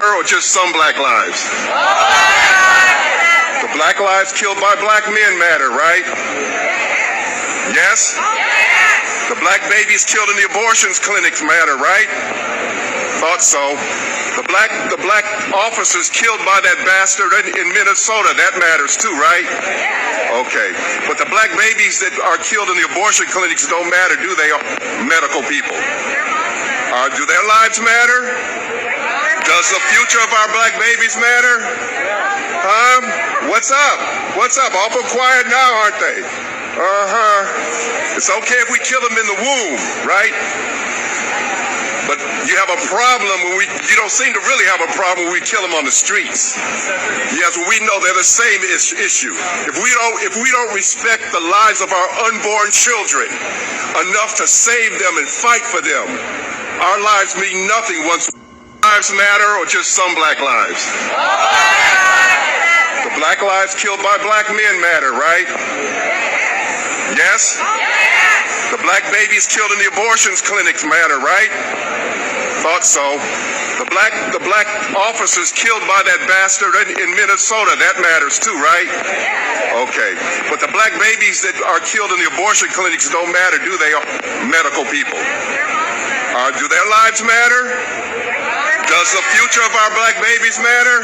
Or just some black lives? The black lives killed by black men matter, right? Yes? The black babies killed in the abortions clinics matter, right? Thought so. The black officers killed by that bastard in Minnesota, that matters too, right? Okay. But the black babies that are killed in the abortion clinics don't matter, do they? Medical people. Do their lives matter? Does the future of our black babies matter? What's up? What's up? Awful quiet now, aren't they? It's okay if we kill them in the womb, right? But you have a problem when you don't seem to really have a problem when we kill them on the streets. Yes, we know they're the same issue. If we don't respect the lives of our unborn children enough to save them and fight for them, our lives mean nothing once lives matter or just some black lives. The black lives killed by black men matter, right? Yes? The black babies killed in the abortions clinics matter, right? Thought so. The black officers killed by that bastard in Minnesota, that matters too, right? Okay. But the black babies that are killed in the abortion clinics don't matter, do they? Medical people. Do their lives matter? Does the future of our black babies matter?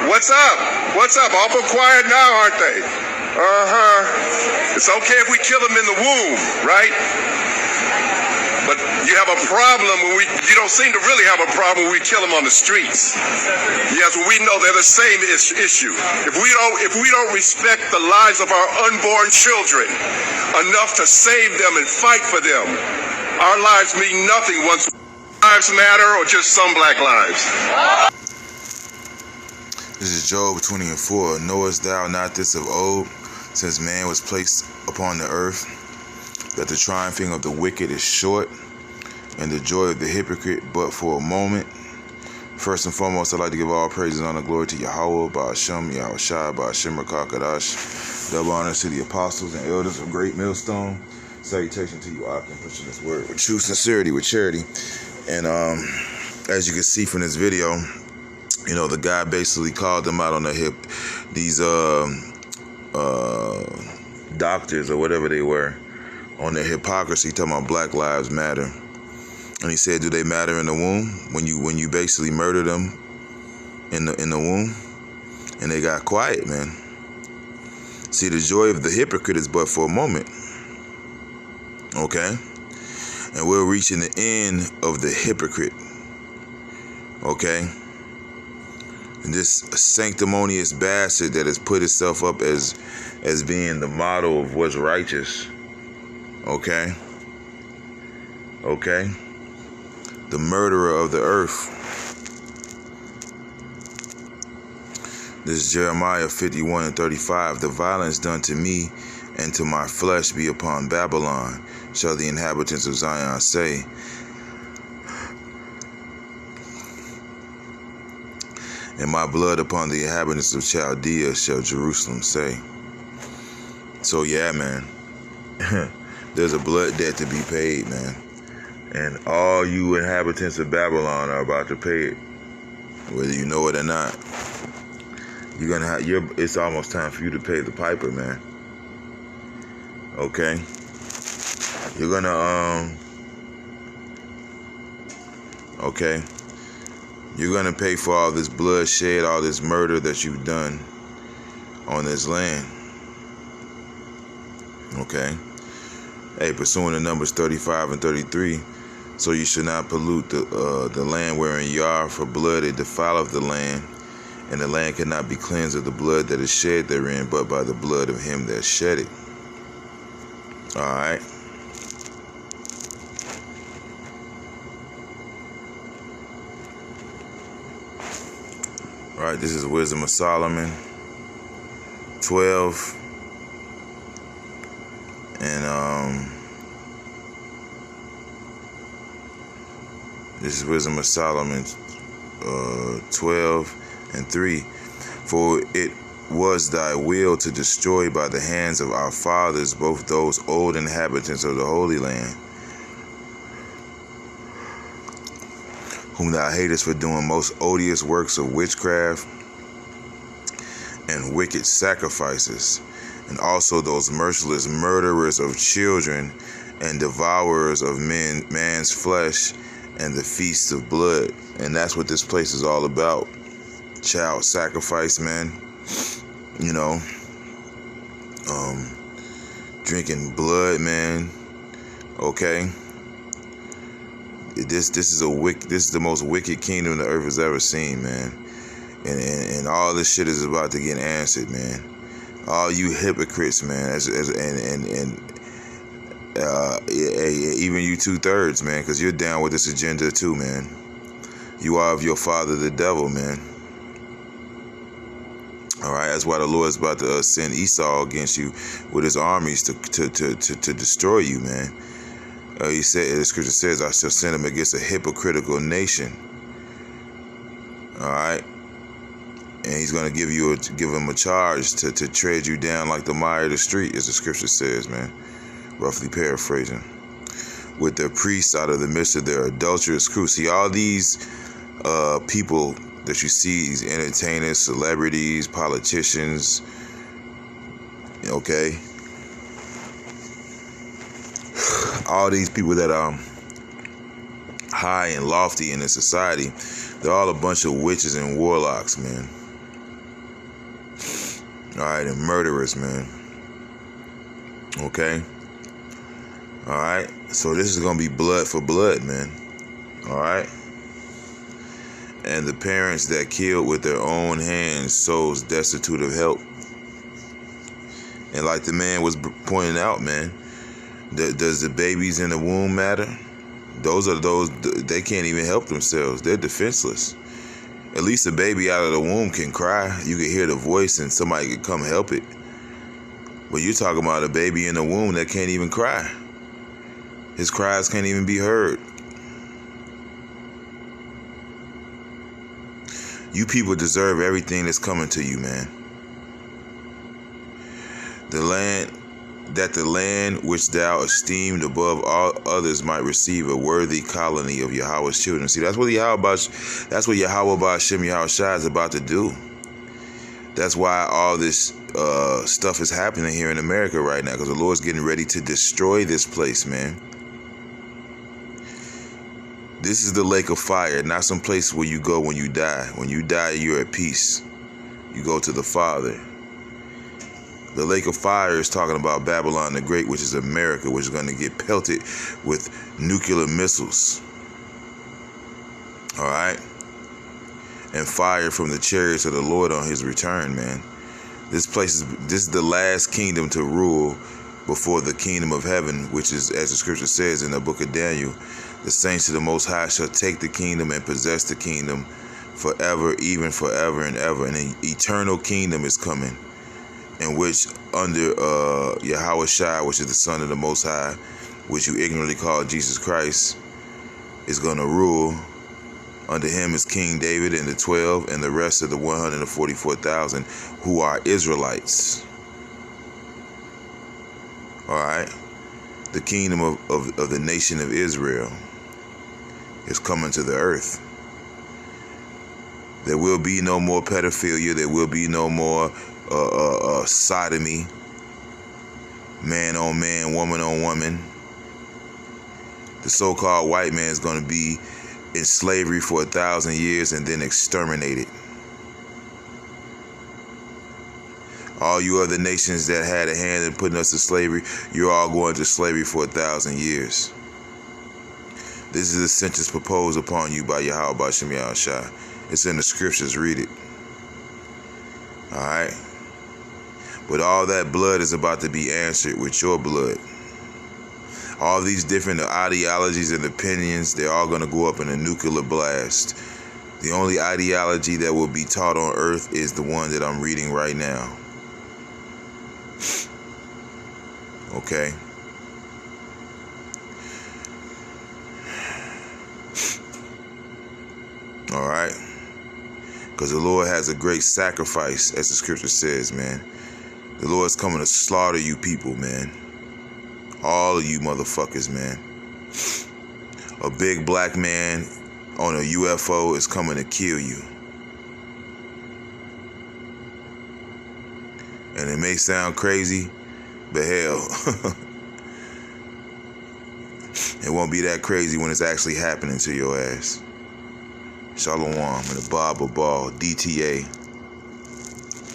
What's up? What's up? Awful quiet now, aren't they? It's okay if we kill them in the womb, right? But you have a problem when you don't seem to really have a problem when we kill them on the streets. Yes, we know they're the same issue. If we don't respect the lives of our unborn children enough to save them and fight for them, our lives mean nothing once lives matter or just some black lives. This is Job 20:4. Knowest thou not this of old, since man was placed upon the earth, that the triumphing of the wicked is short, and the joy of the hypocrite but for a moment? First and foremost, I'd like to give all praises and honor and glory to Yahweh, Ba'ashem, Yahushua, Ba'ashem, Rakakadash. Double honors to the apostles and elders of Great Millstone. Salutation to you, Akim, pushing this word with true sincerity, with charity. And as you can see from this video, you know, the guy basically called them out on the hip. These doctors or whatever they were, on their hypocrisy, talking about Black Lives Matter. And he said, do they matter in the womb? When you basically murder them in the womb? And they got quiet, man. See, the joy of the hypocrite is but for a moment. Okay? And we're reaching the end of the hypocrite. Okay? And this sanctimonious bastard that has put itself up as being the model of what's righteous. Okay? Okay? The murderer of the earth. This is Jeremiah 51:35. The violence done to me and to my flesh be upon Babylon, shall the inhabitants of Zion say. And my blood upon the inhabitants of Chaldea shall Jerusalem say. So yeah, man. There's a blood debt to be paid, man. And all you inhabitants of Babylon are about to pay it, whether you know it or not. You're gonna have it's almost time for you to pay the piper, man. Okay? You're gonna okay? You're gonna pay for all this bloodshed, all this murder that you've done on this land. Okay? Hey, pursuing the Numbers 35 and 33, so you should not pollute the land wherein you are, for blood it defileth the land, and the land cannot be cleansed of the blood that is shed therein, but by the blood of him that shed it. All right. All right, this is Wisdom of Solomon 12. And this is Wisdom of Solomon 12:3. For it was thy will to destroy by the hands of our fathers both those old inhabitants of the Holy Land, whom thou hatest for doing most odious works of witchcraft and wicked sacrifices, and also those merciless murderers of children and devourers of man's flesh and the feasts of blood. And that's what this place is all about. Child sacrifice, man. You know, drinking blood, man. Okay. This is the most wicked kingdom the earth has ever seen, man. And all this shit is about to get answered, man. All you hypocrites, man, even you 2/3, man, because you're down with this agenda too, man. You are of your father, the devil, man. All right, that's why the Lord is about to send Esau against you with his armies to destroy you, man. He said, the scripture says, I shall send him against a hypocritical nation. All right. And he's going to give him a charge to tread you down like the mire of the street, as the scripture says, man. Roughly paraphrasing. With their priests out of the midst of their adulterous crew. See, all these people that you see, these entertainers, celebrities, politicians, okay? All these people that are high and lofty in the society, they're all a bunch of witches and warlocks, man. All right, and murderers, man. Okay? All right? So this is going to be blood for blood, man. All right? And the parents that killed with their own hands souls destitute of help. And like the man was pointing out, man, does the babies in the womb matter? Those, they can't even help themselves. They're defenseless. At least a baby out of the womb can cry. You can hear the voice and somebody can come help it. But you're talking about a baby in the womb that can't even cry. His cries can't even be heard. You people deserve everything that's coming to you, man. The land which thou esteemed above all others might receive a worthy colony of Yahweh's children. See, that's what Yahweh Ba'Shem Yahushua is about to do. That's why all this stuff is happening here in America right now, because the Lord's getting ready to destroy this place, man. This is the lake of fire, not some place where you go when you die. When you die, you're at peace. You go to the Father. The lake of fire is talking about Babylon the Great, which is America, which is going to get pelted with nuclear missiles. All right? And fire from the chariots of the Lord on his return, man. This is the last kingdom to rule before the kingdom of heaven, which is, as the scripture says in the book of Daniel, the saints of the Most High shall take the kingdom and possess the kingdom forever, even forever and ever. And an eternal kingdom is coming, in which under Yahushua, which is the Son of the Most High, which you ignorantly call Jesus Christ, is going to rule. Under him is King David and the 12 and the rest of the 144,000 who are Israelites. All right? The kingdom of the nation of Israel is coming to the earth. There will be no more pedophilia. There will be no more sodomy, man on man, woman on woman. The so-called white man is going to be in slavery for 1,000 years and then exterminated. All you other nations that had a hand in putting us to slavery, you're all going to slavery for 1,000 years. This is the sentence proposed upon you by Yahweh Ba'Shem Yahushua. It's in the scriptures. Read it. All right? But all that blood is about to be answered with your blood. All these different ideologies and opinions, they're all going to go up in a nuclear blast. The only ideology that will be taught on earth is the one that I'm reading right now. Okay? All right? Because the Lord has a great sacrifice, as the scripture says, man. The Lord's coming to slaughter you people, man. All of you motherfuckers, man. A big black man on a UFO is coming to kill you. And it may sound crazy, but hell, it won't be that crazy when it's actually happening to your ass. Shalom and the Bob Ball, DTA.